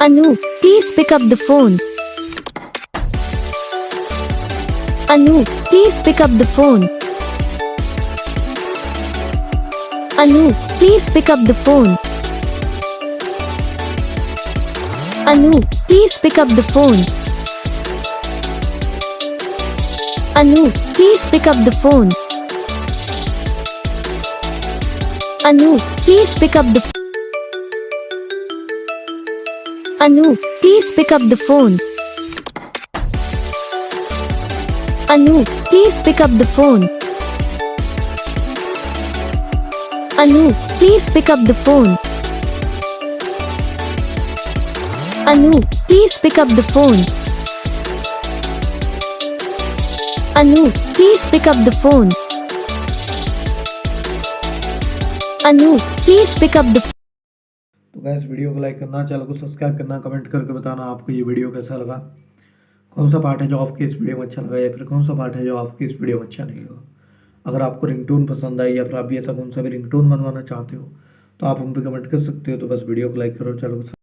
Anu, please pick up the phone. Anu, please pick up the phone. Anu, please pick up the phone. Anu, please pick up the phone. Anu, please pick up the phone. Anu, please pick up the Anu, please pick up the phone. Anu, please pick up the phone. Anu, please pick up the phone. Anu, please pick up the phone. Anu, please pick up the phone. Anu, please pick up the तो guys video को like करना, channel को subscribe करना, comment करके बताना आपको ये video कैसा लगा, कौन सा पार्ट है जो आपके इस वीडियो में अच्छा लगा या फिर कौन सा पार्ट है जो आपके इस वीडियो में अच्छा नहीं लगा। अगर आपको रिंगटोन पसंद आई या फिर आप भी ऐसा कौन सा भी रिंगटोन बनवाना चाहते हो तो आप हम पे कमेंट कर सकते हो। तो बस वीडियो को लाइक करो, चैनल को